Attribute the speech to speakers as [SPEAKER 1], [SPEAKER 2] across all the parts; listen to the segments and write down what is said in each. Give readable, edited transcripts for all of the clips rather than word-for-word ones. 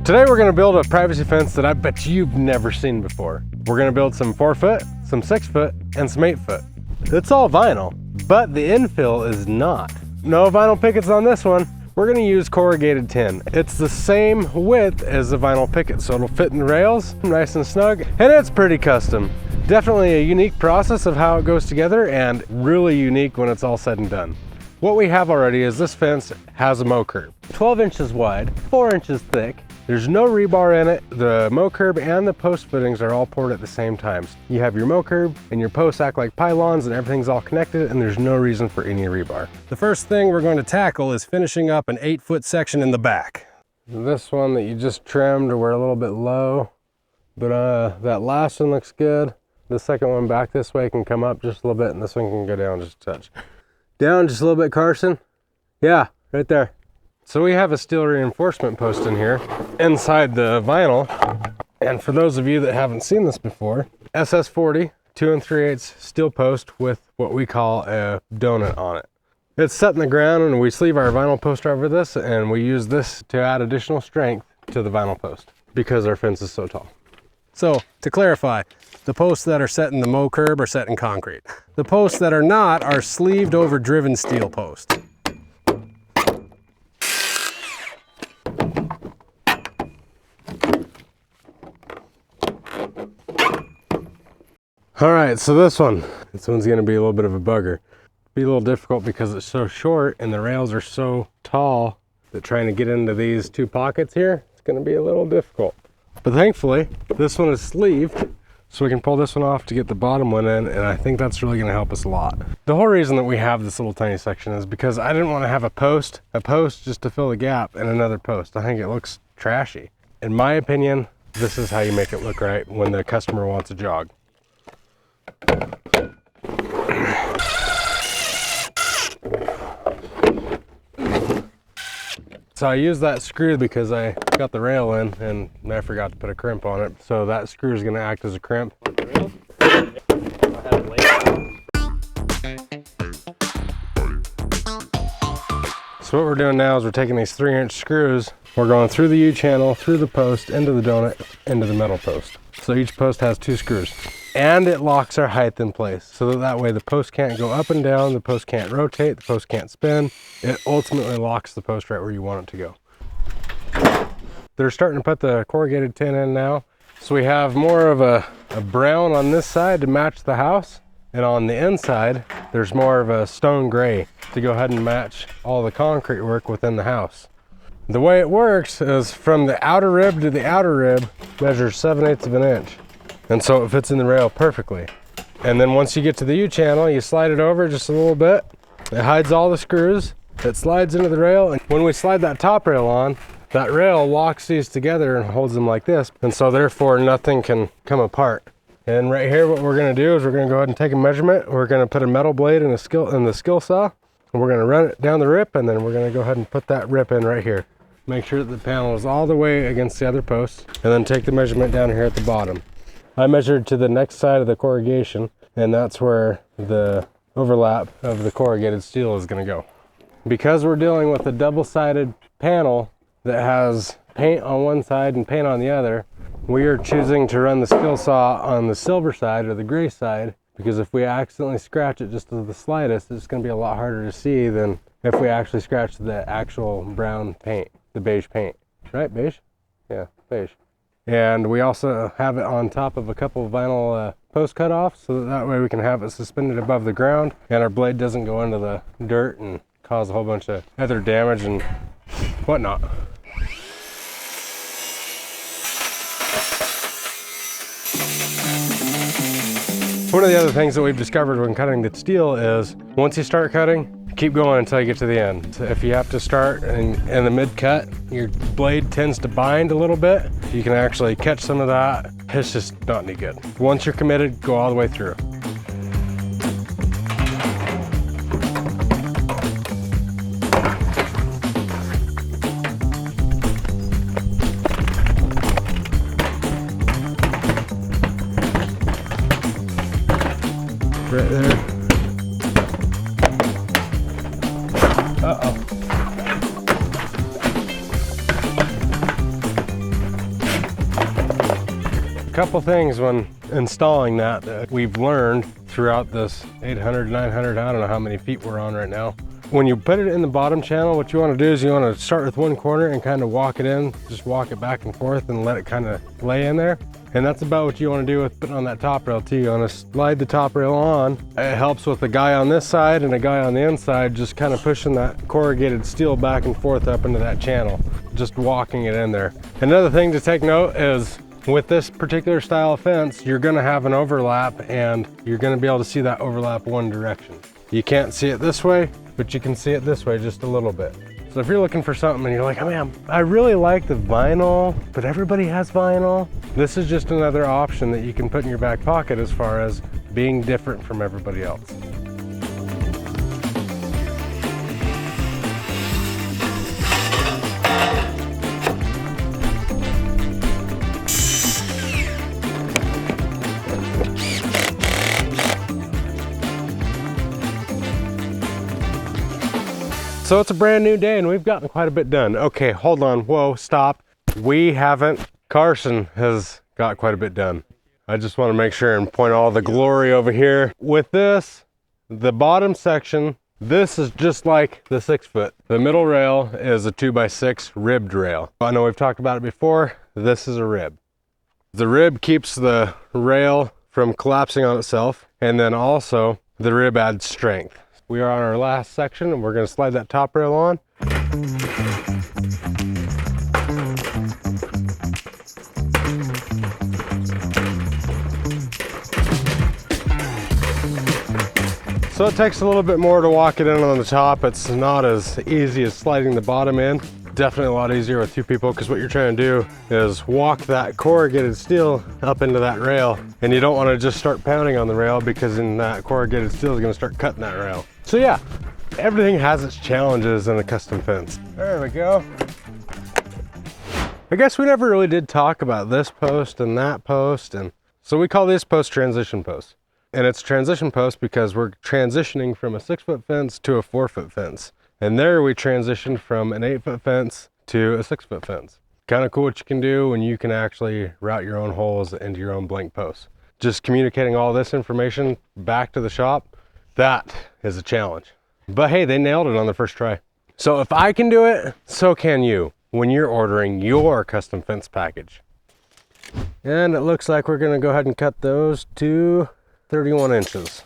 [SPEAKER 1] Today we're gonna build a privacy fence that I bet you've never seen before. We're gonna build some 4 foot, some 6 foot, and some 8 foot. It's all vinyl, but the infill is not. No vinyl pickets on this one. We're gonna use corrugated tin. It's the same width as the vinyl picket, so it'll fit in the rails, nice and snug, and it's pretty custom. Definitely a unique process of how it goes together, and really unique when it's all said and done. What we have already is this fence has a mow curb. 12 inches wide, 4 inches thick. There's no rebar in it. The mow curb and the post footings are all poured at the same time. You have your mow curb and your posts act like pylons and everything's all connected, and there's no reason for any rebar. The first thing we're going to tackle is finishing up an 8 foot section in the back. This one that you just trimmed, we're a little bit low, but that last one looks good. The second one back this way can come up just a little bit, and this one can go down just a touch. Down just a little bit, Carson. Yeah, right there. So we have a steel reinforcement post in here inside the vinyl. And for those of you that haven't seen this before, SS40 2 3/8 steel post with what we call a donut on it. It's set in the ground, and we sleeve our vinyl post over this, and we use this to add additional strength to the vinyl post because our fence is so tall. So to clarify, the posts that are set in the mow curb are set in concrete. The posts that are not are sleeved over driven steel posts. All right, so this one's gonna be a little bit of a bugger. Be a little difficult because it's so short and the rails are so tall that trying to get into these 2 pockets here, it's gonna be a little difficult. But thankfully, this one is sleeved, so we can pull this one off to get the bottom one in, and I think that's really gonna help us a lot. The whole reason that we have this little tiny section is because I didn't wanna have a post just to fill the gap, and another post. I think it looks trashy. In my opinion, this is how you make it look right when the customer wants a jog. So I used that screw because I got the rail in and I forgot to put a crimp on it. So that screw is going to act as a crimp. So what we're doing now is we're taking these 3-inch screws. We're going through the U-channel, through the post, into the donut, into the metal post. So each post has 2 screws. And it locks our height in place so that way the post can't go up and down, the post can't rotate, the post can't spin. It ultimately locks the post right where you want it to go. They're starting to put the corrugated tin in now. So we have more of a brown on this side to match the house. And on the inside, there's more of a stone gray to go ahead and match all the concrete work within the house. The way it works is from the outer rib to the outer rib measures 7/8 of an inch. And so it fits in the rail perfectly. And then once you get to the U-channel, you slide it over just a little bit. It hides all the screws. It slides into the rail. And when we slide that top rail on, that rail locks these together and holds them like this. And so therefore nothing can come apart. And right here, what we're gonna do is we're gonna go ahead and take a measurement. We're gonna put a metal blade in the skill saw, and we're gonna run it down the rip, and then we're gonna go ahead and put that rip in right here. Make sure that the panel is all the way against the other post, and then take the measurement down here at the bottom. I measured to the next side of the corrugation, and that's where the overlap of the corrugated steel is going to go. Because we're dealing with a double-sided panel that has paint on one side and paint on the other, we are choosing to run the skill saw on the silver side or the gray side, because if we accidentally scratch it just to the slightest, it's going to be a lot harder to see than if we actually scratch the actual brown paint, the beige paint. Right, beige? Yeah, beige. And we also have it on top of a couple of vinyl post cutoffs, so that way we can have it suspended above the ground and our blade doesn't go into the dirt and cause a whole bunch of other damage and whatnot. One of the other things that we've discovered when cutting the steel is once you start cutting, keep going until you get to the end. So if you have to start in the mid-cut, your blade tends to bind a little bit. You can actually catch some of that. It's just not any good. Once you're committed, go all the way through. Right there. couple things when installing that we've learned throughout this 800, 900, I don't know how many feet we're on right now. When you put it in the bottom channel, what you want to do is you want to start with one corner and kind of walk it in, just walk it back and forth and let it kind of lay in there. And that's about what you want to do with putting on that top rail too. You want to slide the top rail on. It helps with a guy on this side and a guy on the inside, just kind of pushing that corrugated steel back and forth up into that channel, just walking it in there. Another thing to take note is with this particular style of fence, you're going to have an overlap and you're going to be able to see that overlap one direction. You can't see it this way, but you can see it this way just a little bit. So if you're looking for something and you're like, oh man, I really like the vinyl, but everybody has vinyl, this is just another option that you can put in your back pocket as far as being different from everybody else. So it's a brand new day and we've gotten quite a bit done. Okay, hold on, whoa, stop. We haven't. Carson has got quite a bit done. I just want to make sure and point all the glory over here. With this, the bottom section, this is just like the 6 foot. The middle rail is a 2x6 ribbed rail. I know we've talked about it before. This is a rib. The rib keeps the rail from collapsing on itself, and then also the rib adds strength. We are on our last section and we're going to slide that top rail on. So it takes a little bit more to walk it in on the top. It's not as easy as sliding the bottom in. Definitely a lot easier with 2 people, because what you're trying to do is walk that corrugated steel up into that rail, and you don't want to just start pounding on the rail, because then that corrugated steel is going to start cutting that rail. So yeah, everything has its challenges in a custom fence. There we go. I guess we never really did talk about this post and that post, and so we call this post transition post. And it's transition post because we're transitioning from a 6 foot fence to a 4 foot fence. And there we transitioned from an 8 foot fence to a 6 foot fence. Kind of cool what you can do when you can actually route your own holes into your own blank posts. Just communicating all this information back to the shop, that is a challenge. But hey, they nailed it on the first try. So if I can do it, so can you when you're ordering your custom fence package. And it looks like we're gonna go ahead and cut those to 31 inches.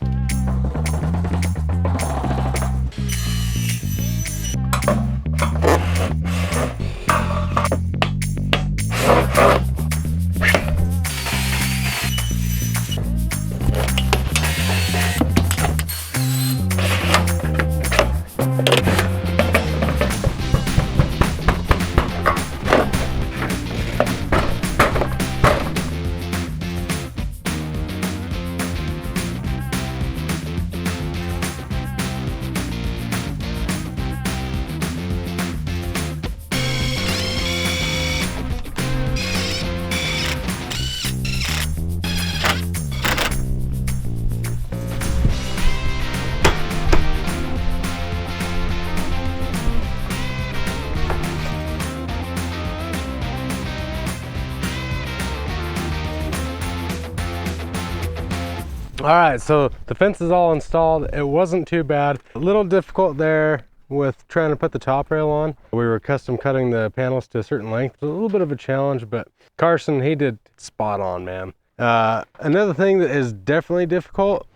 [SPEAKER 1] All right, so the fence is all installed. It wasn't too bad. A little difficult there with trying to put the top rail on. We were custom cutting the panels to a certain length. It was a little bit of a challenge, but Carson, he did spot on, man. Another thing that is definitely difficult,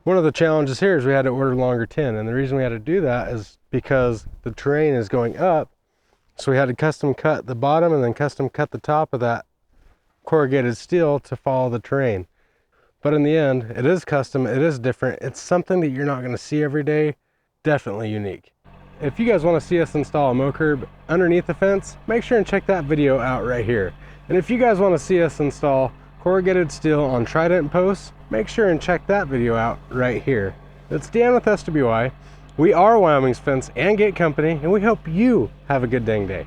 [SPEAKER 1] one of the challenges here is we had to order longer tin. And the reason we had to do that is because the terrain is going up. So we had to custom cut the bottom and then custom cut the top of that corrugated steel to follow the terrain. But in the end, it is custom, it is different. It's something that you're not gonna see every day, definitely unique. If you guys wanna see us install a mow curb underneath the fence, make sure and check that video out right here. And if you guys wanna see us install corrugated steel on Trident posts, make sure and check that video out right here. It's Dan with SWI. We are Wyoming's Fence and Gate Company, and we hope you have a good dang day.